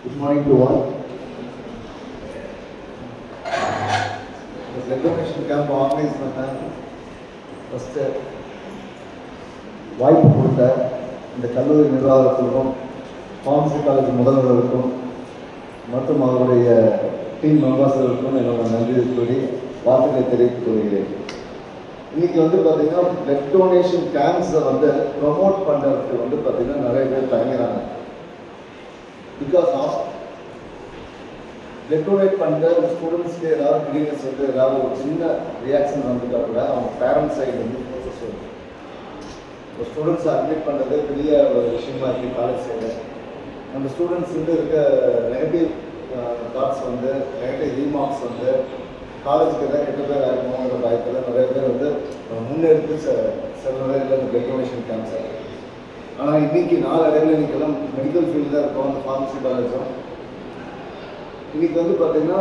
Good morning to all. The celebration camp organized பண்ண first வாய்ப்பு கொடுத்த இந்த கல்லூரி நிர்வாகத்திற்கும் ஃபார்மசி காலேஜ் முதல்வர்களுக்கும் மற்றும் அவருடைய டீம் மெம்பர்ஸுகளுக்கும் என்னோட நன்றி கூறி வாழ்த்துக்களை தெரிவித்துக் கொள்கிறேன். இன்றைக்கி பார்த்தீங்கன்னா பிளட் டொனேஷன் கேம்ப்ஸை ப்ரொமோட் பண்ணுறதுக்கு பார்த்தீங்கன்னா நிறைய பேர் தயங்குறாங்க. பிகாஸ் ஆஃப் பிளட் டொனேட் பண்ணுற ஸ்டூடெண்ட்ஸ்க்கு ஏதாவது கிளீனஸ் ஏதாவது ஒரு சின்ன ரியாக்ஷன் வந்துட்டா கூட அவங்க பேரண்ட்ஸ் சைடு ப்ரோசஸ் வரும். இப்போ ஸ்டூடெண்ட்ஸை அட்மிட் பண்ணுறது பெரிய ஒரு விஷயமா இருக்குது. காலேஜ் சைடு அந்த ஸ்டூடெண்ட்ஸ் இருக்க நெகட்டிவ் தாட்ஸ் நெகட்டிவ் ரீமார்க்ஸ் காலேஜுக்கு எதாவது கெட்ட பேர் ஆகிடுமோங்கிற பயத்தில் நிறைய பேர் முன்னெடுத்து செல்வதே இல்லை இந்த பிளட் டொனேஷன் கேம்ப்ஸை. ஆனால் இன்றைக்கி நாளடைவில் இன்றைக்கெல்லாம் மெடிக்கல் ஃபீல்டு தான் இருக்கும். அந்த ஃபார்மசி காலேஜும் இன்றைக்கி பார்த்தீங்கன்னா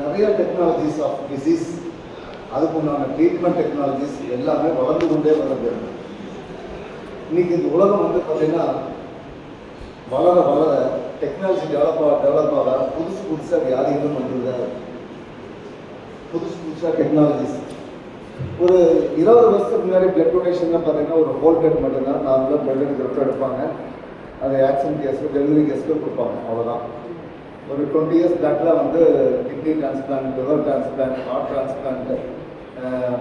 நிறைய டெக்னாலஜிஸ் ஆஃப் டிசீஸ், அதுக்கு உண்டான ட்ரீட்மெண்ட் டெக்னாலஜிஸ் எல்லாமே வளர்ந்து கொண்டே வருது. இன்றைக்கி இந்த உலகம் பார்த்தீங்கன்னா வளர வளர டெக்னாலஜி டெவலப் ஆக புதுசாக வியாதிகளும் வந்துருது. புதுசாக டெக்னாலஜிஸ் ஒரு 20 வருஷத்துக்கு முன்னாடி பிளட் டொனேஷன்லாம் பார்த்தீங்கன்னா ஒரு ஹோல் பிளட் மட்டும்தான். நார்மலாக பிளட் எடுப்பாங்க, அது ஆக்சிடென்ட் கேஸ்க்கு டெலிவரி கேஸ்க்கு கொடுப்பாங்க, அவ்வளோதான். ஒரு 20 இயர்ஸ் பேக்கில் kidney transplant, liver transplant, heart transplant,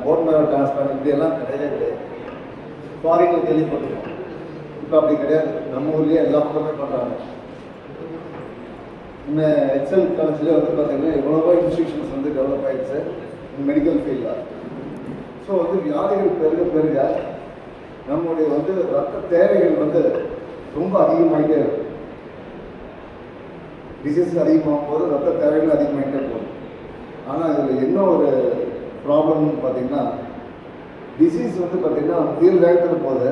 bone marrow transplant இப்படியெல்லாம் கிடையவே ஃபாரினில் கேள்விப்பட்டிருக்கோம். இப்போ அப்படி கிடையாது, நம்ம ஊர்லேயே எல்லா பக்கமே பண்ணுறாங்க. இந்த எக்ஸல் காலேஜில் பார்த்தீங்கன்னா எவ்வளவோ இன்ஸ்டியூஷன்ஸ் டெவலப் ஆகிடுச்சு மெடிக்கல் ஃபீல்டில். ஸோ வியாதிகள் பெருக நம்முடைய ரத்த தேவைகள் ரொம்ப அதிகமாகிட்டே இருக்கும். டிசீஸ் அதிகமாகும் போது ரத்த தேவைகள் அதிகமாகிட்டே போகும். ஆனால் இதில் என்ன ஒரு ப்ராப்ளம்னு பார்த்தீங்கன்னா டிசீஸ் பார்த்தீங்கன்னா உயிர் வேகத்தில் போது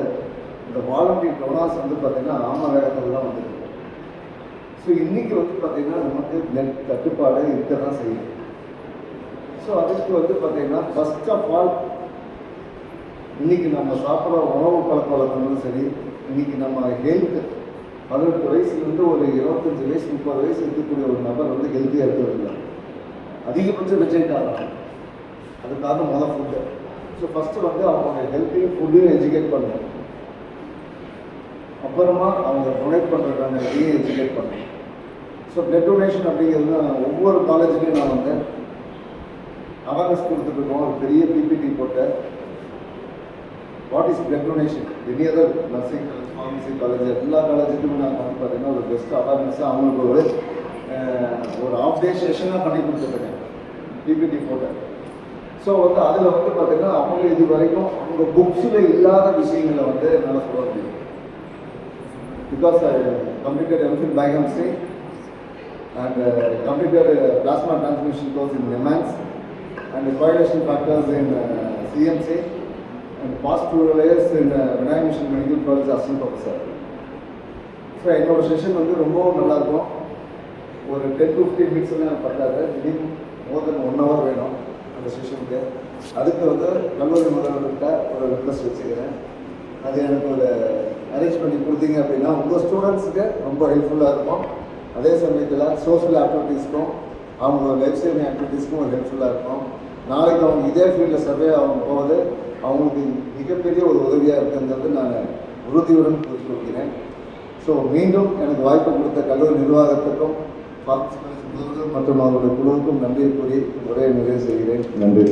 இந்த வாலண்டரி டொனார்ஸ் பார்த்தீங்கன்னா ஆம வேகத்தில் தான் வந்துருக்கு. ஸோ இன்றைக்கி பார்த்தீங்கன்னா நமக்கு பிளட் தட்டுப்பாடு இருக்க தான் செய்யும். ஸோ அதுக்கு பார்த்தீங்கன்னா ஃபஸ்ட் ஆஃப் ஆல் இன்றைக்கி நம்ம சாப்பிட்ற உணவு பழக்க வழக்கங்களும் சரி, இன்றைக்கி நம்ம ஹெல்த் 18 வயசுலேருந்து ஒரு 25 வயசு 30 வயசு இருக்கக்கூடிய ஒரு நபர் ஹெல்த்தியாக இருக்கிறதில்ல. அதிகபட்சம் வெஜிடேட்டாக அதுக்காக முதல் ஃபுட்டு. ஸோ ஃபஸ்ட்டு அவங்க ஹெல்த்தையும் ஃபுட்டையும் எஜுகேட் பண்ணணும். அப்புறமா அவங்க டொனேட் பண்ணுறதுக்கான இதையும் எஜுகேட் பண்ணணும். ஸோ பிளட் டொனேஷன் அப்படிங்கிறது ஒவ்வொரு காலேஜுலையும் நான் அவேர்னஸ் கொடுத்துட்ருக்கோம். ஒரு பெரிய பிபிடி போட்டு what is blood donation, any other nursing college, pharmacy college எல்லா காலேஜுக்கும் நாங்கள் பார்த்தீங்கன்னா ஒரு பெஸ்ட் அவேர்னஸாக அவங்களுக்கு ஒரு ஆஃப் டே செஷனாக பண்ணி கொடுத்துட்ருக்கேன் பிபிடி போட்டு. ஸோ அதில் பார்த்தீங்கன்னா அவங்க இது வரைக்கும் அவங்க புக்ஸில் இல்லாத விஷயங்களை என்னால் சொல்ல முடியும். Because I completed MPhil biochemistry and completed plasma transmission course in NEMANS and coagulation factors in CMC and past 2 years in Vinay Mission Medical College assistant professor. So என்னோட செஷன் ரொம்பவும் நல்லாயிருக்கும். ஒரு 10-15 மினிட்ஸில் பத்தாது, திடீர் மோர் தென் 1 hour வேணும் அந்த செஷனுக்கு. அதுக்கு கல்லூரி முதல்வர்கிட்ட ஒரு ரிக்வெஸ்ட் வச்சுக்கிறேன். அது எனக்கு ஒரு அரேஞ்ச் பண்ணி கொடுத்தீங்க அப்படின்னா உங்கள் ஸ்டூடெண்ட்ஸுக்கு ரொம்ப ஹெல்ப்ஃபுல்லாக இருக்கும். அதே சமயத்தில் சோஷியல் ஆக்டிவிட்டீஸ்க்கும் அவங்க லைஃப் சேவிங் ஆக்டிவிட்டீஸ்க்கும் ஒரு ஹெல்ப்ஃபுல்லாக இருக்கும். நாளைக்கு அவங்க இதே ஃபீல்டில் சர்வே ஆகும் போது அவங்களுக்கு மிகப்பெரிய ஒரு உதவியாக இருக்குங்கிறது நான் உறுதியுடன் குறிப்பிடுகிறேன். ஸோ மீண்டும் எனக்கு வாய்ப்பு கொடுத்த கல்லூரி நிர்வாகத்துக்கும் மற்றும் அவருடைய குழுவுக்கும் நன்றியை கூறி உரையை நிறைவு செய்கிறேன். நன்றி.